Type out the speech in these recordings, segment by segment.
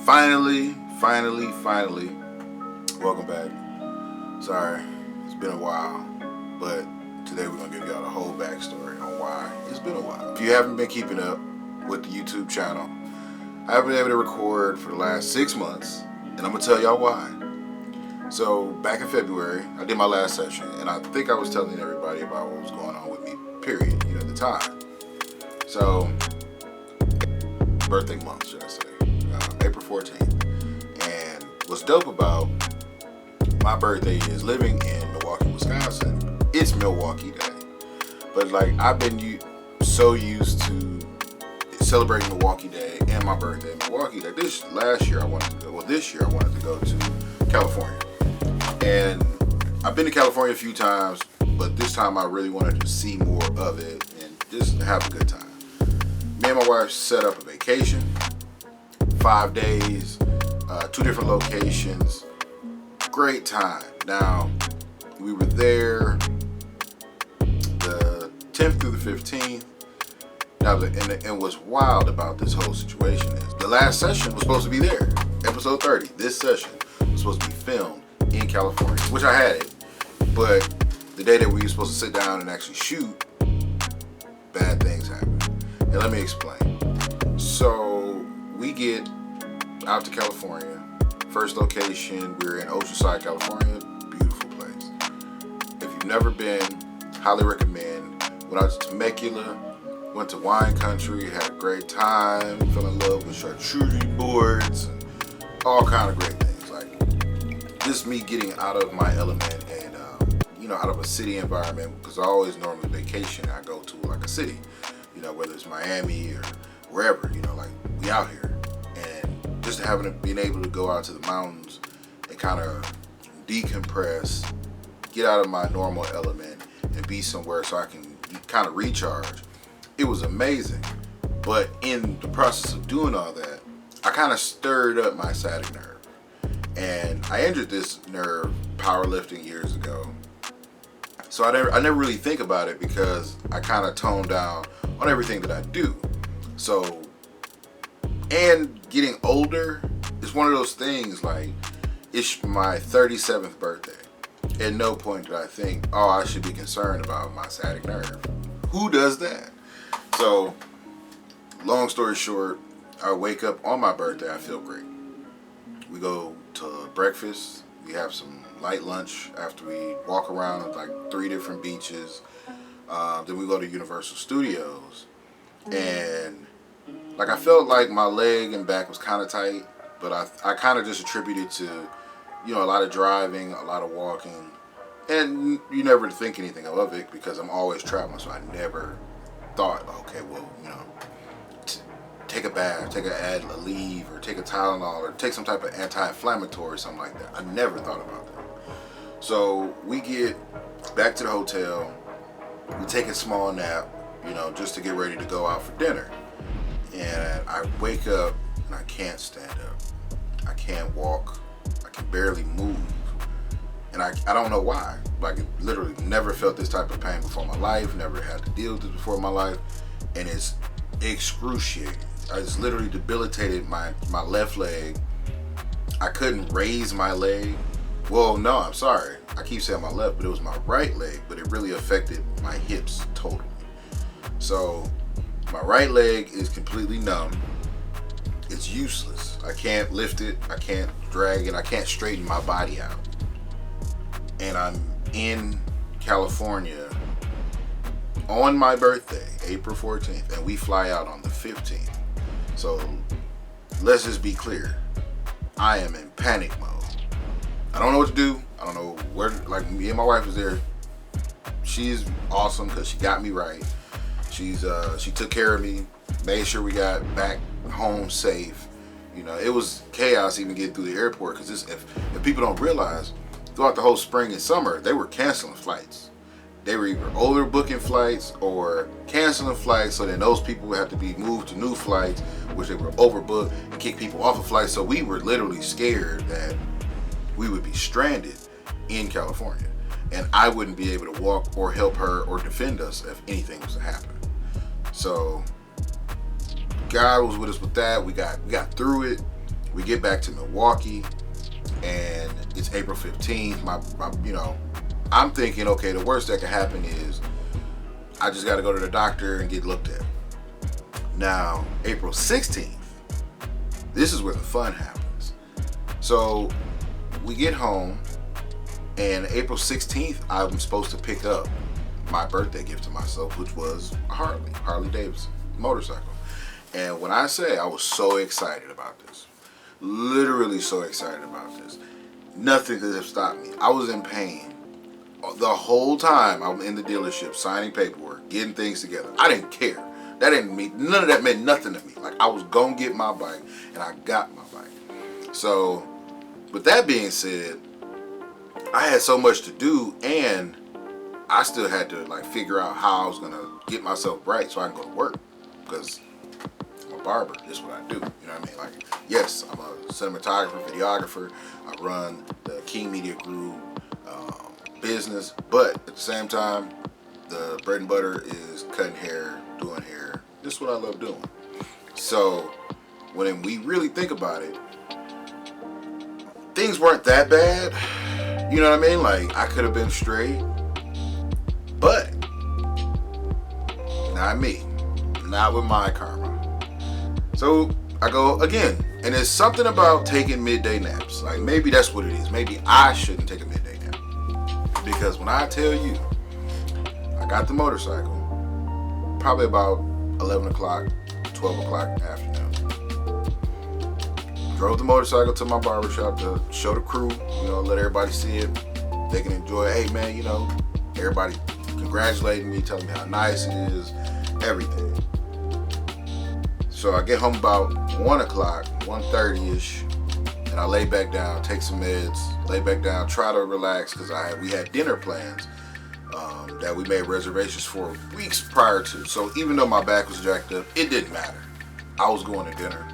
Finally, welcome back. Sorry, it's been a while, but today we're gonna give y'all the whole backstory on why it's been a while. If you haven't been keeping up with the YouTube channel, I haven't been able to record for the last 6 months, and I'm gonna tell y'all why. So back in February, I did my last session, and I think I was telling everybody about what was going on with me, period, at the time. So, birthday month, should I say, April 14th. And what's dope about my birthday is living in Milwaukee, Wisconsin. It's Milwaukee Day. But I've been so used to celebrating Milwaukee Day and my birthday in Milwaukee that this year I wanted to go to California. And I've been to California a few times, but this time I really wanted to see more of it and just have a good time. Me and my wife set up a vacation, 5 days, 2 different locations, great time. Now, we were there the 10th through the 15th. Now, and what's wild about this whole situation is the last session was supposed to be there, episode 30. This session was supposed to be filmed in California, which I had it, but the day that we were supposed to sit down and actually shoot, bad things happened. And let me explain. So we get out to California. First location, we're in Oceanside, California. Beautiful place. If you've never been, highly recommend. Went out to Temecula, went to wine country, had a great time, fell in love with charcuterie boards, and all kind of great things. Just me getting out of my element and out of a city environment, because I always normally vacation. I go to a city, whether it's Miami or wherever, we out here. And just being able to go out to the mountains and kind of decompress, get out of my normal element and be somewhere so I can kind of recharge. It was amazing. But in the process of doing all that, I kind of stirred up my sciatic nerve. And I injured this nerve powerlifting years ago. So I never really think about it because I kind of tone down on everything that I do. So, and getting older is one of those things, it's my 37th birthday. At no point did I think, I should be concerned about my sciatic nerve. Who does that? So, long story short, I wake up on my birthday, I feel great. We go to breakfast, we have some light lunch after we walk around 3 different beaches. Then we go to Universal Studios, and I felt like my leg and back was kind of tight, but I kind of just attributed to a lot of driving, a lot of walking, and you never think anything of it because I'm always traveling, so I never thought, okay, well, take a bath, take a leave, or take a Tylenol, or take some type of anti-inflammatory or something like that. I never thought about that. So we get back to the hotel, we take a small nap, just to get ready to go out for dinner. And I wake up and I can't stand up. I can't walk. I can barely move. And I don't know why. Literally never felt this type of pain before in my life, never had to deal with this before in my life. And it's excruciating. It's literally debilitated my left leg. I couldn't raise my leg. Well, no, I'm sorry. I keep saying my left, but it was my right leg, but it really affected my hips totally. So my right leg is completely numb. It's useless. I can't lift it. I can't drag it. I can't straighten my body out. And I'm in California on my birthday, April 14th, and we fly out on the 15th. So let's just be clear. I am in panic mode. I don't know what to do. I don't know where, me and my wife was there. She's awesome because she got me right. She took care of me, made sure we got back home safe. It was chaos even getting through the airport because if people don't realize, throughout the whole spring and summer, they were canceling flights. They were either overbooking flights or canceling flights, so then those people would have to be moved to new flights, which they were overbooked, and kick people off of flights. So we were literally scared that we would be stranded in California, and I wouldn't be able to walk or help her or defend us if anything was to happen. So God was with us with that. We got through it. We get back to Milwaukee, and it's April 15th. I'm thinking, okay, the worst that could happen is I just got to go to the doctor and get looked at. Now, April 16th, this is where the fun happens. So we get home, and April 16th, I'm supposed to pick up my birthday gift to myself, which was a Harley Davidson motorcycle. And when I say I was so excited about this, literally so excited about this, nothing could have stopped me. I was in pain the whole time I'm in the dealership signing paperwork, getting things together. I didn't care. None of that meant nothing to me. Like, I was gonna get my bike, and I got my bike. So, with that being said, I had so much to do, and I still had to figure out how I was gonna get myself right so I can go to work, because I'm a barber. This is what I do. You know what I mean? Yes, I'm a cinematographer, videographer. I run the King Media Group business, but at the same time, the bread and butter is cutting hair, doing hair. This is what I love doing. So when we really think about it, things weren't that bad. You know what I mean? I could have been straight, but not me. Not with my karma. So I go again, and it's something about taking midday naps. Maybe that's what it is. Maybe I shouldn't take a midday nap. Because when I tell you, I got the motorcycle probably about 11 o'clock, 12 o'clock in the afternoon. Drove the motorcycle to my barbershop to show the crew, let everybody see it. They can enjoy it. Hey man, everybody congratulating me, telling me how nice it is, everything. So I get home about 1 o'clock, 1:30ish, and I lay back down, take some meds, lay back down, try to relax, because we had dinner plans that we made reservations for weeks prior to. So even though my back was jacked up, it didn't matter. I was going to dinner.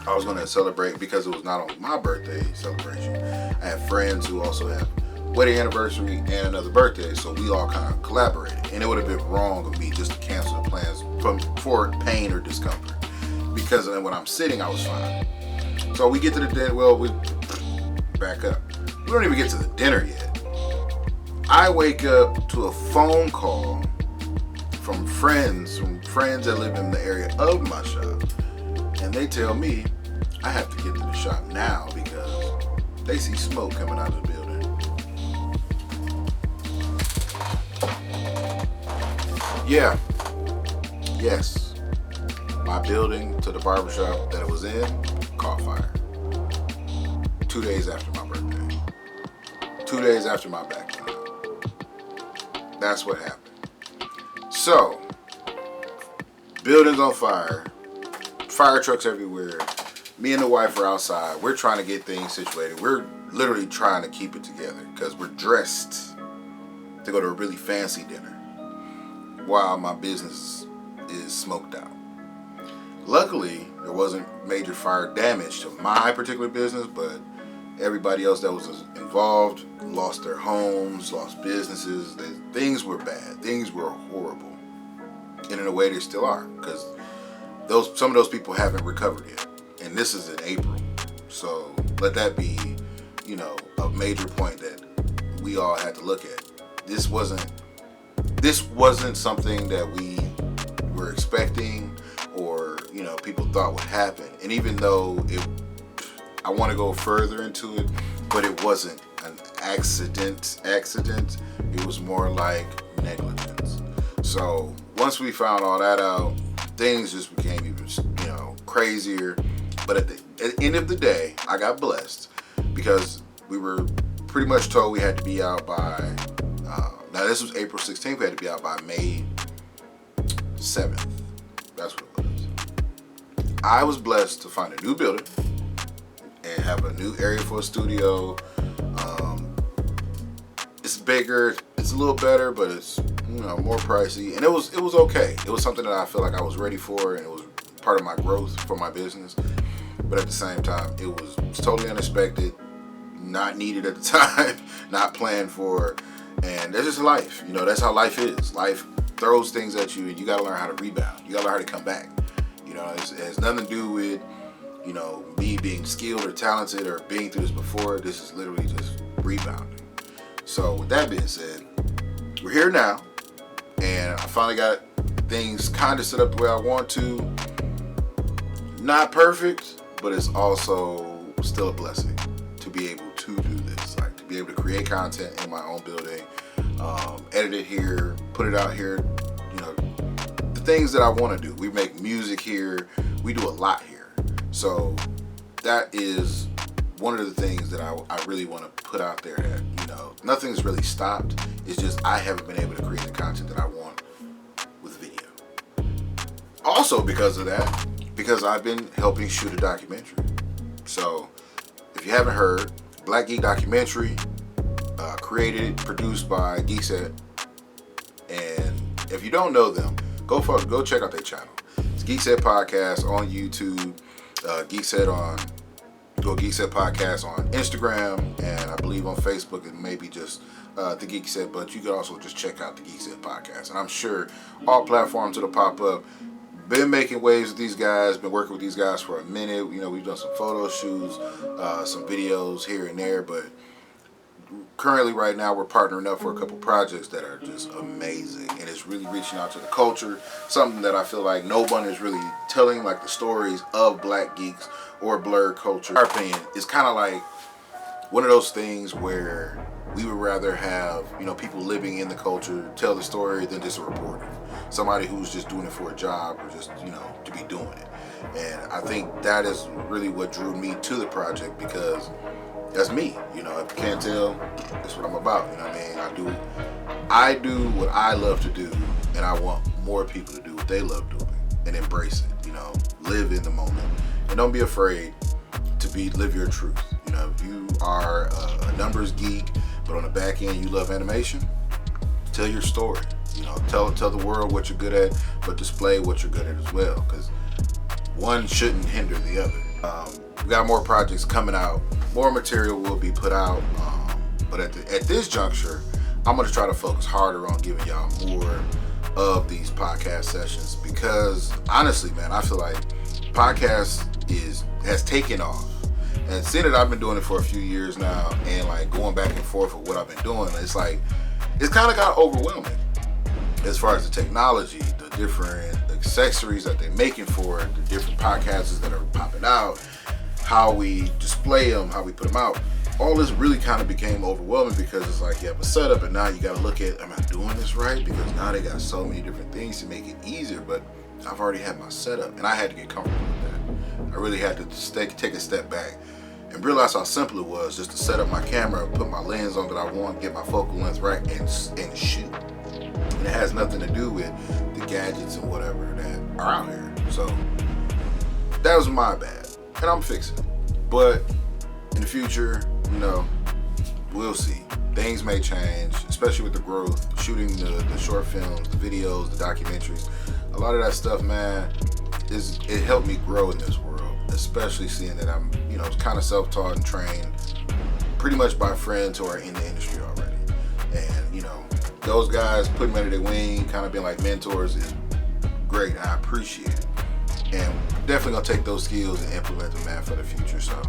I was going to celebrate, because it was not only my birthday celebration. I had friends who also have wedding anniversary and another birthday, so we all kind of collaborated. And it would have been wrong of me just to cancel the plans for pain or discomfort, because when I'm sitting, I was fine. So we get to the dinner. Well, we back up. We don't even get to the dinner yet. I wake up to a phone call from friends that live in the area of my shop, and they tell me I have to get to the shop now because they see smoke coming out of the building. Yeah. Yes. My building to the barbershop that it was in caught fire. 2 days after my birthday. 2 days after my back went out. That's what happened. So, building's on fire. Fire trucks everywhere. Me and the wife are outside. We're trying to get things situated. We're literally trying to keep it together because we're dressed to go to a really fancy dinner while my business is smoked out. Luckily, there wasn't major fire damage to my particular business, but everybody else that was involved lost their homes, lost businesses. Things were bad. Things were horrible. And in a way, they still are, because some of those people haven't recovered yet. And this is in April. So let that be, a major point that we all had to look at. This wasn't something that we were expecting or, people thought would happen. And even though I want to go further into it, but it wasn't an accident. It was more like negligence. So once we found all that out, things just became even, crazier. But at the end of the day, I got blessed because we were pretty much told we had to be out by, now this was April 16th, we had to be out by May 7th. That's what it was. I was blessed to find a new building and have a new area for a studio. It's bigger, it's a little better, but it's more pricey, and it was okay. It was something that I feel like I was ready for, and it was part of my growth for my business. But at the same time, it was totally unexpected, not needed at the time, not planned for, and that's just life. That's how life is. Life throws things at you, and you got to learn how to rebound. You got to learn how to come back. It has nothing to do with you know, me being skilled or talented or being through this before. This is literally just rebounding. So with that being said, we're here now, and I finally got things kind of set up the way I want to. Not perfect, but it's also still a blessing to be able to do this. Like, to be able to create content in my own building, edit it here, put it out here, you know, the things that I want to do. We make music here. We do a lot here. So that is one of the things that I really want to put out there, that, you know, nothing's really stopped. It's just I haven't been able to create the content that I want with video. Also because of that, because I've been helping shoot a documentary. So if you haven't heard, Black Geek Documentary, created, produced by Geekset. And if you don't know them, go check out their channel. It's Geekset Podcast on YouTube, Geekset Podcast on Instagram, and I believe on Facebook it may be just the Geekset, but you can also just check out the Geekset Podcast. And I'm sure all platforms it'll pop up. Been making waves with these guys, been working with these guys for a minute. You know, we've done some photo shoots, some videos here and there, but currently right now we're partnering up for a couple projects that are just amazing, and it's really reaching out to the culture, something that I feel like no one is really telling, like the stories of Black geeks or blurred culture. In our opinion, it's kind of like one of those things where we would rather have, you know, people living in the culture tell the story than just a reporter, somebody who's just doing it for a job or just, you know, to be doing it. And I think that is really what drew me to the project, because that's me. You know, if you can't tell, that's what I'm about. You know what I mean? I do what I love to do, and I want more people to do what they love doing and embrace it. You know, live in the moment, and don't be afraid to live your truth. You know, if you are a numbers geek, but on the back end you love animation, tell your story. You know, tell the world what you're good at, but display what you're good at as well, because one shouldn't hinder the other. We got more projects coming out, more material will be put out, but at this juncture, I'm going to try to focus harder on giving y'all more of these podcast sessions, because honestly, man, I feel like podcast has taken off. And seeing that I've been doing it for a few years now, and like going back and forth with what I've been doing, it's like, it's kind of got overwhelming as far as the technology, the different accessories that they're making for it, the different podcasts that are popping out, how we display them, how we put them out. All this really kind of became overwhelming, because it's like you have a setup, and now you got to look at, am I doing this right? Because now they got so many different things to make it easier, but I've already had my setup, and I had to get comfortable with that. I really had to take a step back and realize how simple it was just to set up my camera, put my lens on that I want, get my focal length right, and shoot. And it has nothing to do with the gadgets and whatever that are out here. So that was my bad, and I'm fixing it. But in the future, you know, we'll see. Things may change, especially with the growth, shooting the short films, the videos, the documentaries. A lot of that stuff, man, it helped me grow in this world, especially seeing that I'm, you know, kind of self-taught and trained pretty much by friends who are in the industry already. And, you know, those guys putting me under their wing, kind of being like mentors, is great, and I appreciate it. And definitely gonna take those skills and implement them, man, for the future. So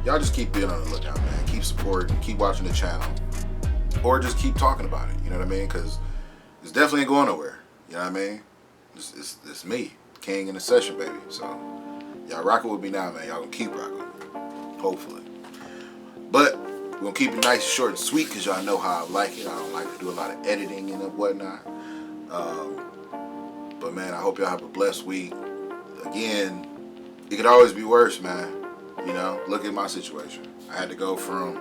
y'all just keep being on the lookout, man. Keep supporting, keep watching the channel, or just keep talking about it. You know what I mean? Because it's definitely ain't going nowhere. You know what I mean? It's me, King in the session, baby. So y'all rocking with me now, man. Y'all gonna keep rocking with me, hopefully. But we're gonna keep it nice, short, and sweet, because y'all know how I like it. I don't like to do a lot of editing and whatnot. But man, I hope y'all have a blessed week. Again, it could always be worse, man. You know, look at my situation. I had to go from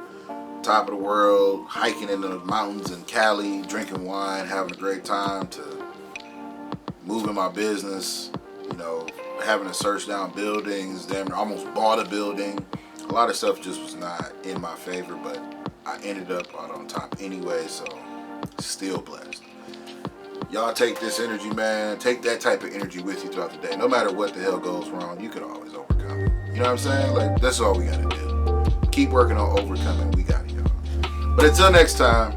top of the world, hiking in the mountains in Cali, drinking wine, having a great time, to moving my business, you know, having to search down buildings, damn near almost bought a building. A lot of stuff just was not in my favor, but I ended up out on top anyway, so still blessed. Y'all take this energy, man. Take that type of energy with you throughout the day. No matter what the hell goes wrong, you can always overcome it. You know what I'm saying? Like, that's all we gotta do. Keep working on overcoming. We got it, y'all. But until next time,